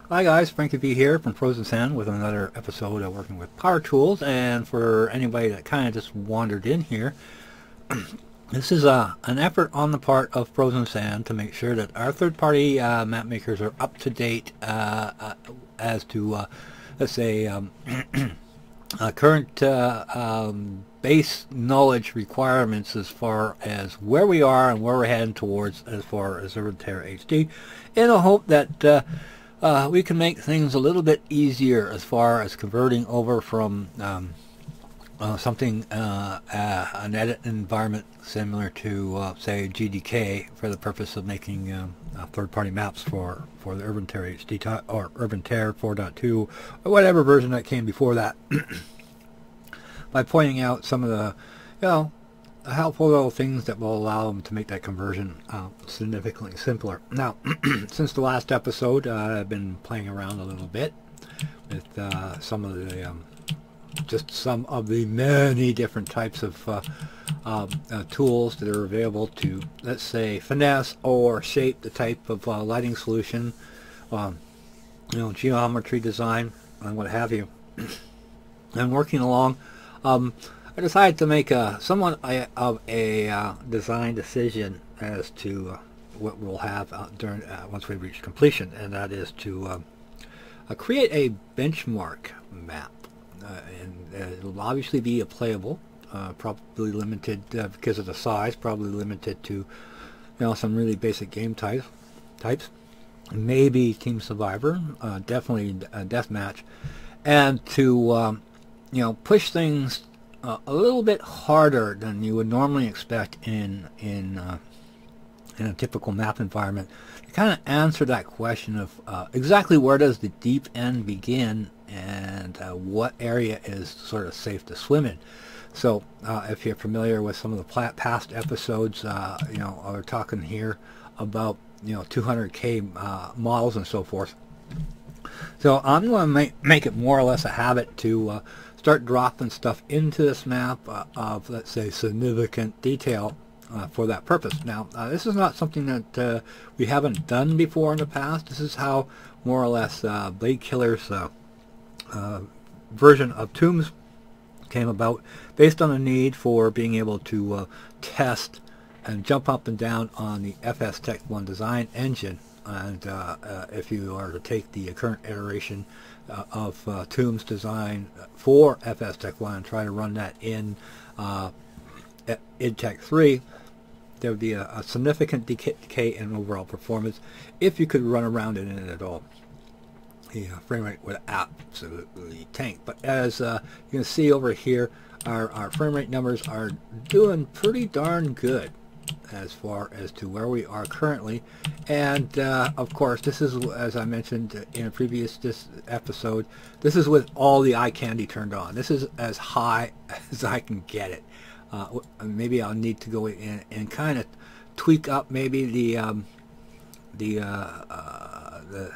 Hi guys, Frankie V here from Frozen Sand with another episode of working with Power Tools. And for anybody that kind of just wandered in here, this is an effort on the part of Frozen Sand to make sure that our third-party map makers are up to date as to, let's say, current base knowledge requirements as far as where we are and where we're heading towards as far as Urban Terra HD, in the hope that we can make things a little bit easier as far as converting over from something, an edit environment similar to, say, GDK for the purpose of making third-party maps for the Urban Terra HD or Urban Terra 4.2 or whatever version that came before that, by pointing out some of the, helpful little things that will allow them to make that conversion significantly simpler. Now, since the last episode, I've been playing around a little bit with some of the just some of the many different types of tools that are available to, let's say, finesse or shape the type of lighting solution, geometry design, and what have you. And working along, I decided to make somewhat of a design decision as to what we'll have during once we reach completion, and that is to create a benchmark map. And it'll obviously be a playable, probably limited because of the size, probably limited to some really basic game types, maybe Team Survivor, definitely Deathmatch, and to push things a little bit harder than you would normally expect in a typical map environment, to kind of answer that question of exactly where does the deep end begin and what area is sort of safe to swim in. So if you're familiar with some of the past episodes, we're talking here about 200K models and so forth. So I'm going to make it more or less a habit to start dropping stuff into this map of, let's say, significant detail for that purpose. Now, this is not something that we haven't done before in the past. This is how, more or less, Blade Killer's version of Tombs came about, based on the need for being able to test and jump up and down on the FS Tech 1 design engine. And if you are to take the current iteration of Tombs design for FS Tech 1 and try to run that in Tech 3, there would be a significant decay in overall performance if you could run around in it at all. The frame rate would absolutely tank. But as you can see over here, our frame rate numbers are doing pretty darn good as far as to where we are currently. And of course, this is, as I mentioned in a previous episode, this is with all the eye candy turned on. This is as high as I can get it. Maybe I'll need to go in and kind of tweak up maybe the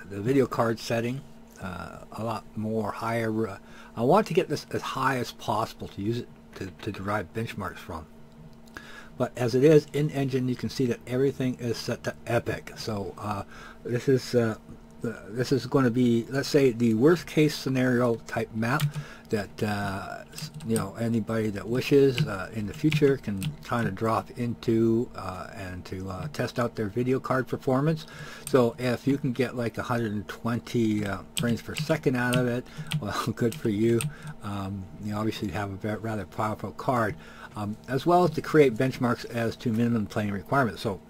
video card setting a lot more higher. I want to get this as high as possible to use it to derive benchmarks from. But as it is in engine, you can see that everything is set to epic. So this is going to be, let's say, the worst case scenario type map that anybody that wishes in the future can kind of drop into and to test out their video card performance. So if you can get like 120 frames per second out of it, well, good for you. You obviously have a rather powerful card, as well as to create benchmarks as to minimum playing requirements. So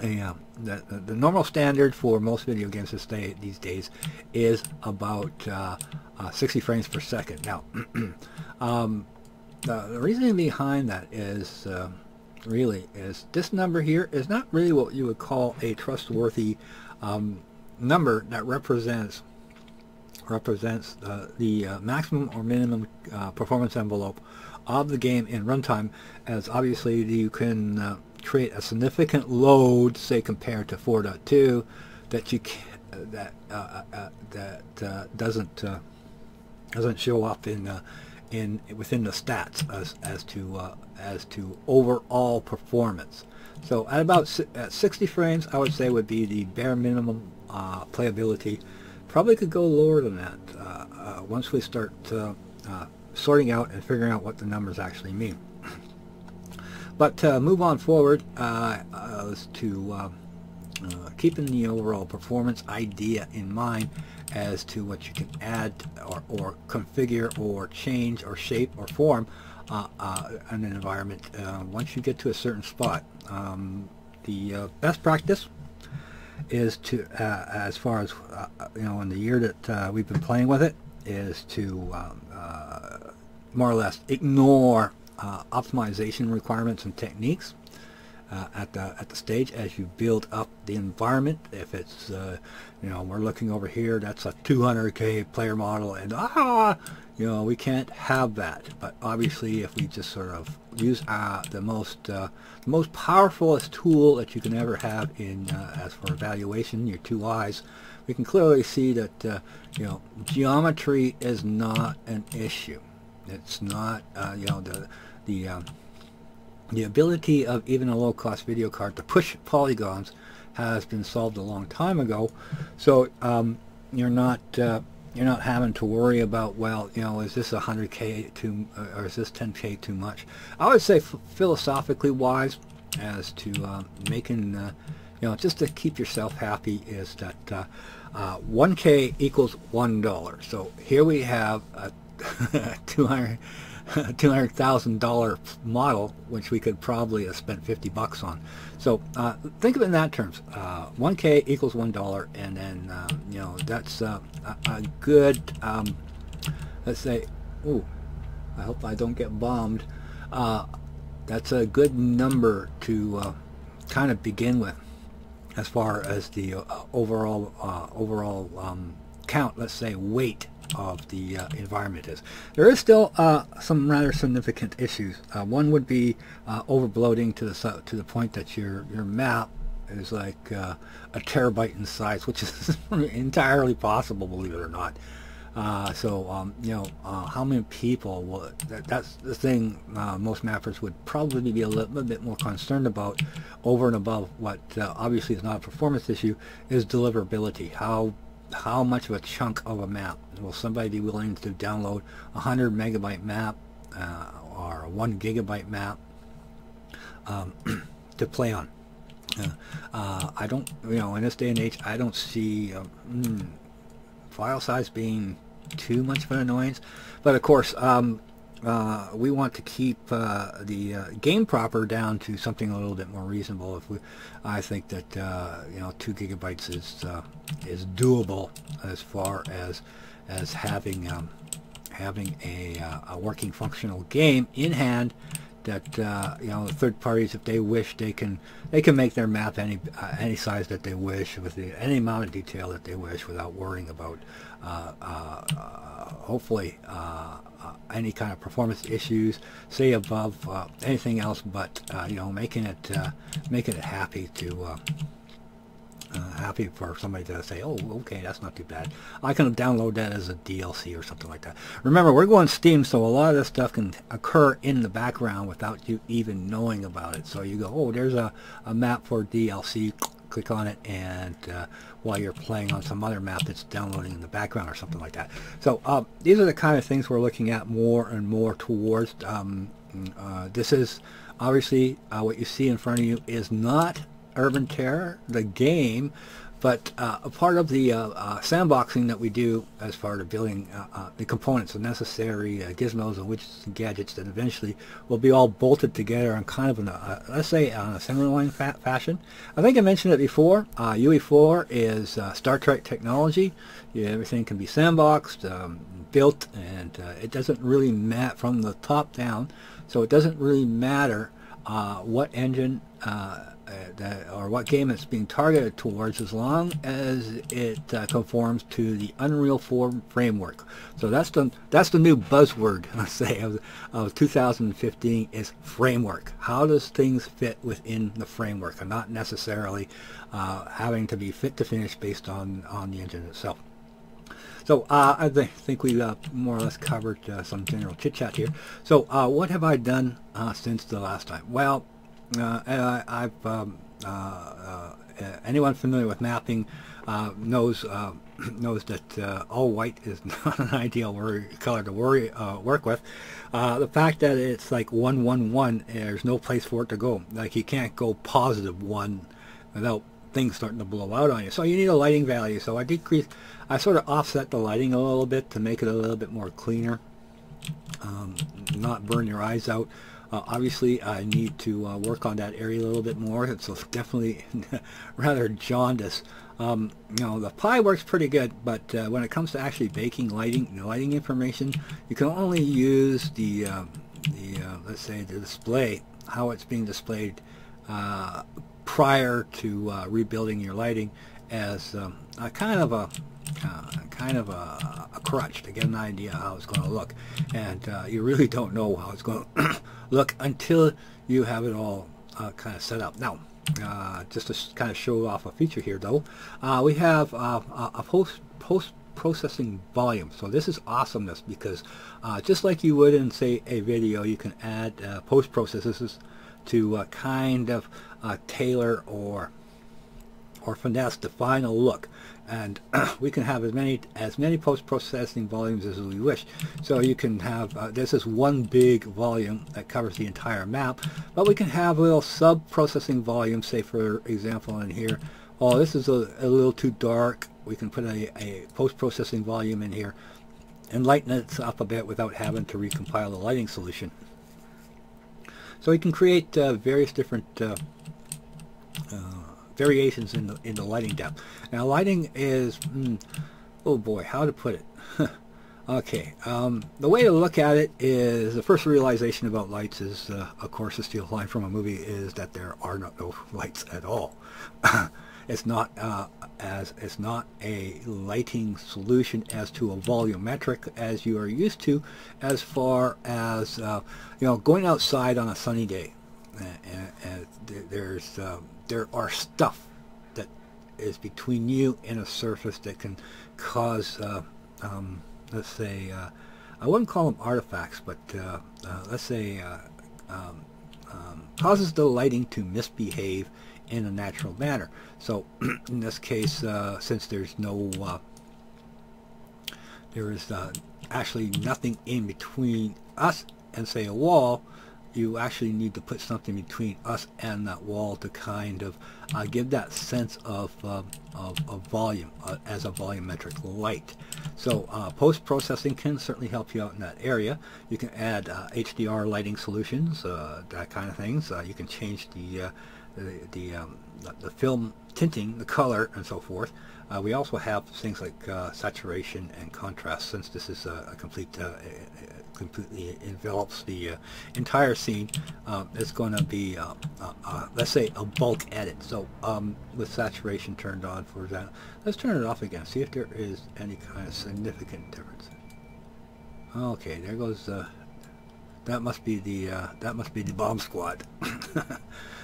the normal standard for most video games these days is about 60 frames per second. Now, the reasoning behind that is really this number here is not really what you would call a trustworthy number that represents the maximum or minimum performance envelope of the game in runtime, as obviously you can create a significant load, say compared to 4.2, that you doesn't show up within the stats as to overall performance. So at 60 frames, I would say would be the bare minimum playability Probably could go lower than that once we start sorting out and figuring out what the numbers actually mean. But to move on forward is to keeping the overall performance idea in mind as to what you can add or configure or change or shape or form an environment once you get to a certain spot. The best practice is to, as far as in the year that we've been playing with it, is to more or less ignore optimization requirements and techniques at the stage as you build up the environment. If it's we're looking over here, that's a 200K player model, and we can't have that. But obviously, if we just sort of use the most powerfulest tool that you can ever have in as for evaluation, your two eyes, we can clearly see that geometry is not an issue. It's not the ability of even a low-cost video card to push polygons has been solved a long time ago. So you're not having to worry about, well, is this 100K too, or is this 10K too much? I would say philosophically wise, as to making, just to keep yourself happy, is that 1K equals $1. So here we have a $200,000 model, which we could probably have spent $50 on. So think of it in that terms. 1K equals $1, and then that's a good. Let's say, I hope I don't get bombed. That's a good number to kind of begin with, as far as the overall count. Let's say weight of the environment is. There is still some rather significant issues. One would be overbloating to the point that your map is like a terabyte in size, which is entirely possible, believe it or not. How many people will, that's the thing most mappers would probably be a little bit more concerned about, over and above what obviously is not a performance issue, is deliverability. How much of a chunk of a map will somebody be willing to download? 100 megabyte map or a 1 gigabyte map to play on? I don't, in this day and age, I don't see file size being too much of an annoyance. But of course, we want to keep the game proper down to something a little bit more reasonable. I think that 2 gigabytes is doable as far as having a working functional game in hand. That third parties, if they wish, they can make their map any size that they wish, with any amount of detail that they wish, without worrying about hopefully any kind of performance issues, say above anything else, but making it happy to happy for somebody to say, oh, okay, that's not too bad. I can download that as a DLC or something like that. Remember, we're going Steam, so a lot of this stuff can occur in the background without you even knowing about it. So you go, oh, there's a map for DLC, click on it, and while you're playing on some other map that's downloading in the background or something like that. So these are the kind of things we're looking at more and more towards. This is obviously what you see in front of you is not Urban Terror, the game, but a part of the sandboxing that we do as far as building the components, the necessary gizmos and widgets and gadgets that eventually will be all bolted together on kind of let's say on a assembly line fashion. I think I mentioned it before. UE4 is Star Trek technology. Everything can be sandboxed, built, and it doesn't really matter from the top down. So it doesn't really matter what engine or what game it's being targeted towards, as long as it conforms to the Unreal 4 framework. So that's the new buzzword, let's say, of 2015 is framework. How does things fit within the framework, and not necessarily having to be fit to finish based on the engine itself. So I think we more or less covered some general chit-chat here. So what have I done since the last time? Well, I've anyone familiar with mapping knows knows that all white is not an ideal color to work with. The fact that it's like 1 1 1, there's no place for it to go. Like you can't go positive 1 without things starting to blow out on you. So you need a lighting value. So I sort of offset the lighting a little bit to make it a little bit more cleaner, not burn your eyes out. Obviously, I need to work on that area a little bit more. It's definitely rather jaundice. You know, the pie works pretty good, but when it comes to actually baking lighting information, you can only use the let's say the display, how it's being displayed prior to rebuilding your lighting, as a kind of a crutch to get an idea how it's going to look. And you really don't know how it's going to look until you have it all kind of set up. Now, just to kind of show off a feature here, though, we have a post-processing volume. So this is awesomeness, because just like you would in, say, a video, you can add post-processes to kind of tailor or finesse the final look, and we can have as many post-processing volumes as we wish. So you can have this is one big volume that covers the entire map, but we can have little sub-processing volumes. Say, for example, in here, oh, this is a little too dark. We can put a post-processing volume in here and lighten it up a bit without having to recompile the lighting solution. So we can create various different variations in the lighting depth. Now, lighting is, oh boy, how to put it? Okay, the way to look at it is, the first realization about lights is, of course, the steel line from a movie is that there are no lights at all. It's not a lighting solution as to a volumetric as you are used to, as far as you know, going outside on a sunny day. There are stuff that is between you and a surface that can cause, let's say, I wouldn't call them artifacts, but let's say causes the lighting to misbehave in a natural manner. So in this case, since there's no, there is actually nothing in between us and, say, a wall, you actually need to put something between us and that wall to kind of give that sense of volume as a volumetric light. So post-processing can certainly help you out in that area. You can add HDR lighting solutions, that kind of things. You can change the film tinting, the color, and so forth. We also have things like saturation and contrast, since this is a completely envelops the entire scene. It's going to be let's say a bulk edit. So with saturation turned on, for that, let's turn it off again, see if there is any kind of significant difference. Okay, there goes that must be the bomb squad.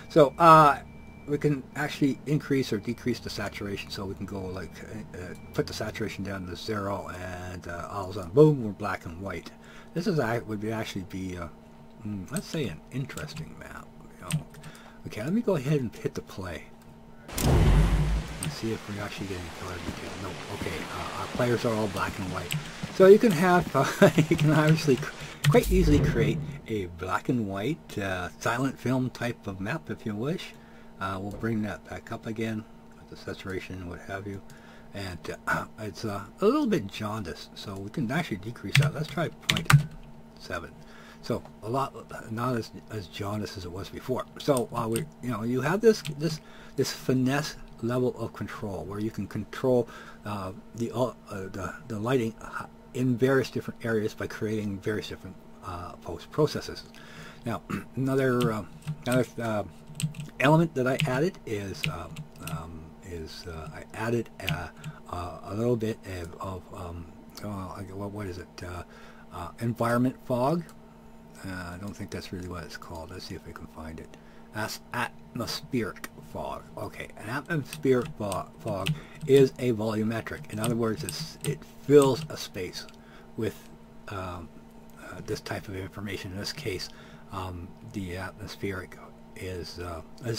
So we can actually increase or decrease the saturation, so we can go like put the saturation down to 0, and all of a sudden, boom, we're black and white. This is actually be let's say an interesting map. You know. Okay, let me go ahead and hit the play. Let's see if we're actually getting color detail. No. Okay, our players are all black and white. So you can have you can obviously quite easily create a black and white silent film type of map if you wish. We'll bring that back up again with the saturation and what have you. And it's a little bit jaundiced, so we can actually decrease that. Let's try 0.7. So a lot, not as jaundiced as it was before. So you have this finesse level of control where you can control the lighting in various different areas by creating various different post processes. Now another element that I added is I added a little bit of what is it? Environment fog. I don't think that's really what it's called. Let's see if we can find it. Atmospheric fog. Okay, an atmospheric fog is a volumetric. In other words, it fills a space with this type of information. In this case, the atmospheric is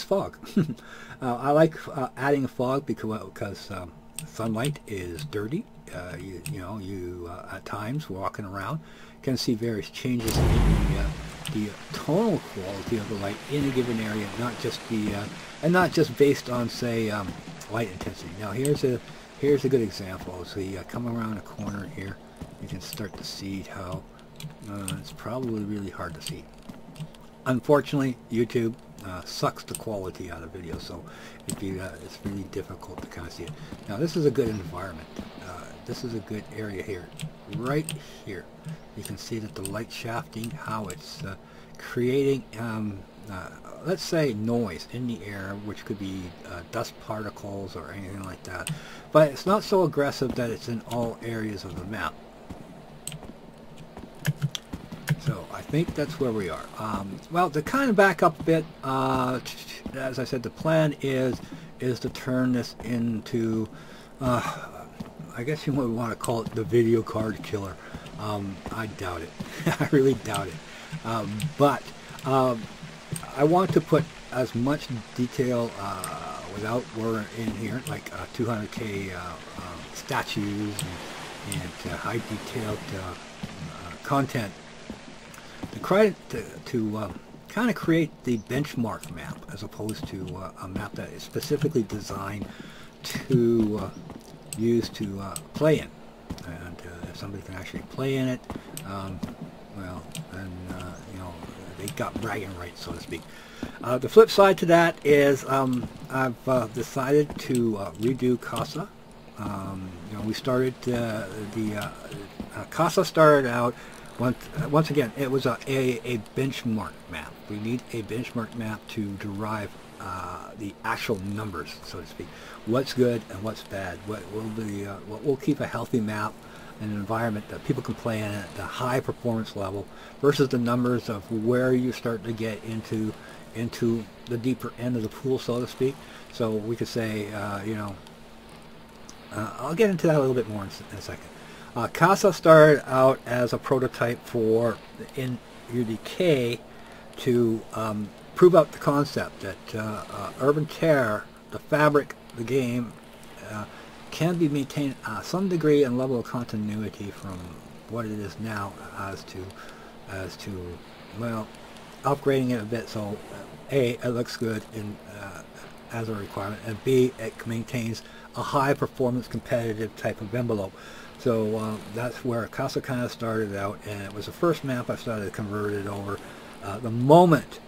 fog. I like adding a fog because sunlight is dirty. You at times walking around can see various changes in the tonal quality of the light in a given area, not just not just based on, say, light intensity. Now here's a good example. So you come around a corner here, you can start to see how it's probably really hard to see. Unfortunately, YouTube sucks the quality out of video, so it's really difficult to kind of see it. Now this is a good environment. This is a good area here. Right here, you can see that the light shafting, how it's creating, let's say, noise in the air, which could be dust particles or anything like that. But it's not so aggressive that it's in all areas of the map. So I think that's where we are. Well, to kind of back up a bit, as I said, the plan is to turn this into, I guess you would want to call it the video card killer. I doubt it. I really doubt it. But I want to put as much detail without we're in here, like 200K statues and high detailed content, to kind of create the benchmark map, as opposed to a map that is specifically designed to use to play in. And if somebody can actually play in it, well, then they got bragging rights, so to speak. The flip side to that is I've decided to redo Casa. We started Casa started out. Once again, it was a benchmark map. We need a benchmark map to derive the actual numbers, so to speak. What's good and what's bad. What will keep a healthy map, an environment that people can play in at the high performance level, versus the numbers of where you start to get into the deeper end of the pool, so to speak. So we could say, I'll get into that a little bit more in a second. Casa started out as a prototype for in UDK to prove out the concept that Urban Terror, the fabric, the game, can be maintained some degree and level of continuity from what it is now, as to well, upgrading it a bit so A, it looks good in as a requirement, and B, it maintains a high performance competitive type of envelope. So that's where Casa kind of started out, and it was the first map I started to convert it over the moment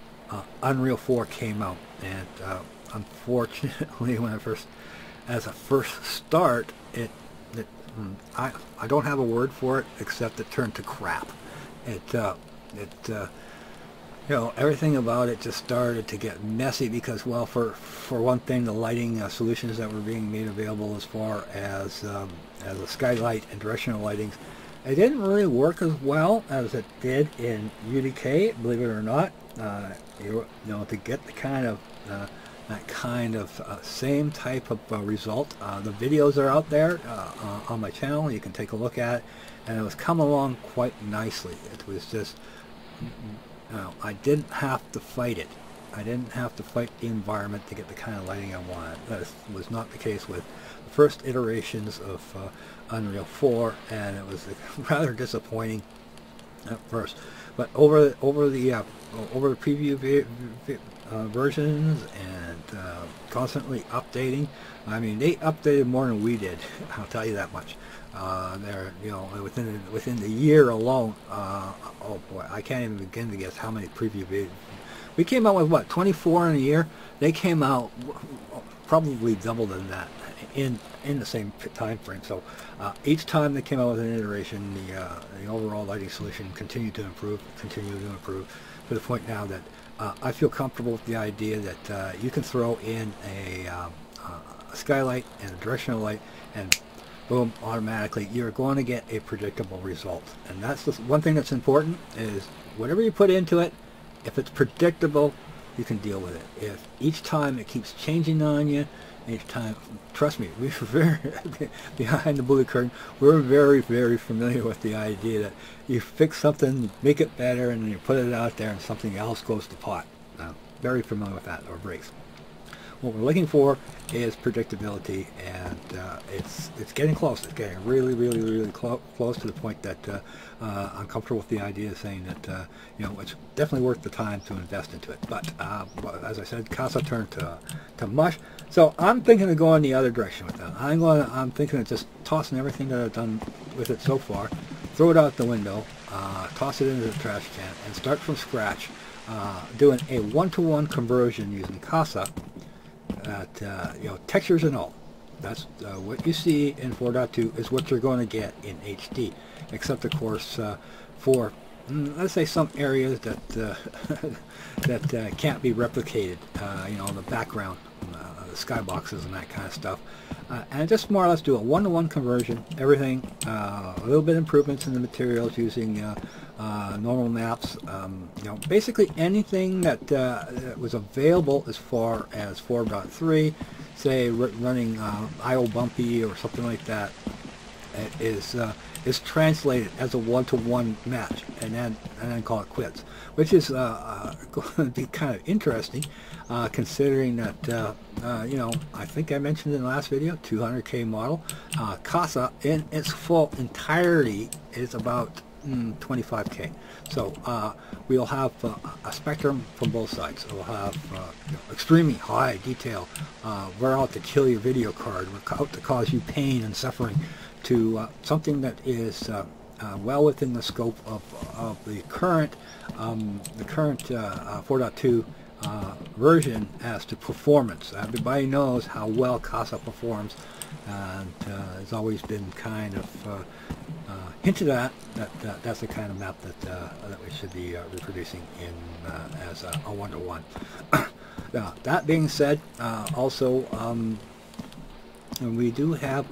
Unreal 4 came out. And unfortunately, when as a first start, I don't have a word for it except it turned to crap. Everything about it just started to get messy because, well, for one thing, the lighting solutions that were being made available as far as a skylight and directional lightings, it didn't really work as well as it did in UDK, believe it or not. To get the kind of that kind of same type of result. The videos are out there on my channel. You can take a look at it, and it was come along quite nicely. It was just, I didn't have to fight it. I didn't have to fight the environment to get the kind of lighting I wanted. That was not the case with the first iterations of Unreal 4, and it was rather disappointing at first. But over the preview versions and constantly updating, I mean, they updated more than we did. I'll tell you that much. They're, within the year alone. Oh boy, I can't even begin to guess how many preview videos. We came out with what, 24 in a year? They came out probably double than that in the same time frame. So each time they came out with an iteration, the overall lighting solution continued to improve, to the point now that I feel comfortable with the idea that you can throw in a skylight and a directional light, and boom, automatically you're going to get a predictable result. And that's the one thing that's important, is whatever you put into it, if it's predictable, you can deal with it. If each time it keeps changing on you, each time, trust me, we're very behind the blue curtain. We're very, very familiar with the idea that you fix something, make it better, and then you put it out there, and something else goes to pot. Now, very familiar with that, or brakes. What we're looking for is predictability, and it's getting close. It's getting really close to the point that I'm comfortable with the idea of saying that it's definitely worth the time to invest into it. But as I said, Casa turned to mush. So I'm thinking of going the other direction with that. I'm thinking of just tossing everything that I've done with it so far, throw it out the window, toss it into the trash can, and start from scratch, doing a one-to-one conversion using Casa. Textures and all. That's what you see in 4.2 is what you're going to get in HD, except of course for let's say some areas that that can't be replicated. The background, the skyboxes and that kind of stuff, and just more or less do a one-to-one conversion. Everything, a little bit improvements in the materials using normal maps. Basically anything that was available as far as 4.3, say running IO bumpy or something like that, is translated as a one-to-one match, and then call it quits, which is going to be kind of interesting, considering that I think I mentioned in the last video, 200K model. Casa in its full entirety is about 25K. So we'll have a spectrum from both sides. We'll have extremely high detail. We're out to kill your video card. We're out to cause you pain and suffering, to something that is well within the scope of the current 4.2 version as to performance. Everybody knows how well Casa performs, and it's always been kind of hinted at that that's the kind of map that we should be reproducing in as a one-to-one. Now, that being said, also we do have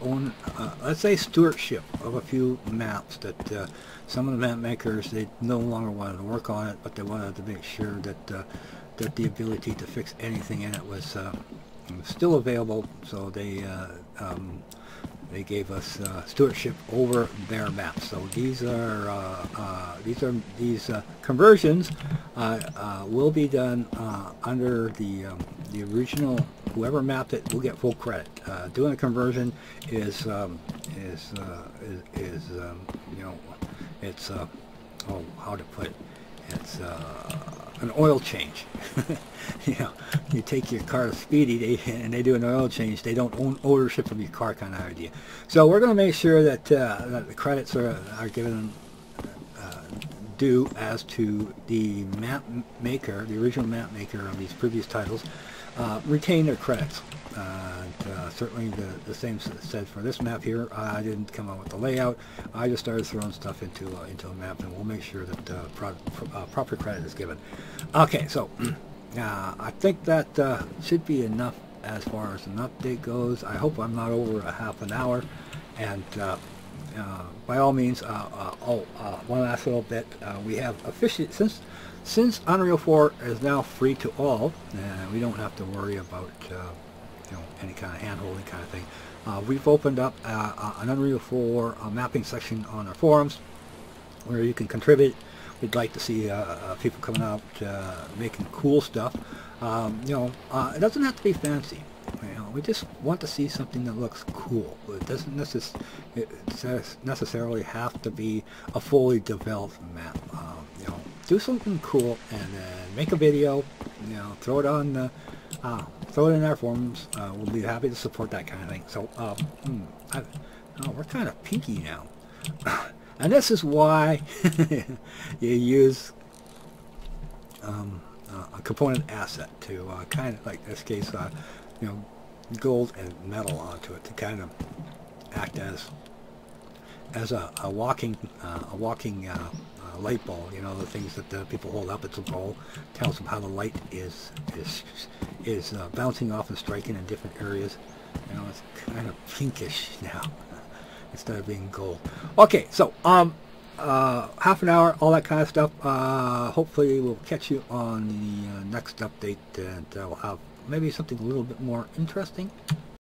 let's say stewardship of a few maps that some of the map makers, they no longer wanted to work on it, but they wanted to make sure that that the ability to fix anything in it was still available. So they gave us stewardship over their maps. So these conversions will be done under the original. Whoever mapped it will get full credit. Doing a conversion is it's how to put it? It's an oil change. You take your car to Speedy, and they do an oil change. They don't own ownership of your car, kind of idea. So we're going to make sure that that the credits are given due as to the map maker, the original map maker of these previous titles, retain their credits. Certainly the same said for this map here. I didn't come up with the layout. I just started throwing stuff into a map, and we'll make sure that proper credit is given. Okay, so I think that should be enough as far as an update goes. I hope I'm not over a half an hour, and by all means, one last little bit. We have officially, since Unreal 4 is now free to all, we don't have to worry about any kind of hand-holding kind of thing. We've opened up an Unreal 4 mapping section on our forums where you can contribute. We'd like to see people coming out making cool stuff. It doesn't have to be fancy. We just want to see something that looks cool. It doesn't necessarily have to be a fully developed map. Do something cool and then make a video. Throw it on, throw it in our forums. We'll be happy to support that kind of thing. So, we're kind of pinky now, and this is why you use a component asset to kind of, like in this case, gold and metal onto it to kind of act as a walking light bulb. The things that people hold up. It's a bowl, tells them how the light is bouncing off and striking in different areas. It's kind of pinkish now instead of being gold. Okay, so half an hour, all that kind of stuff. Hopefully we'll catch you on the next update, and we'll have maybe something a little bit more interesting.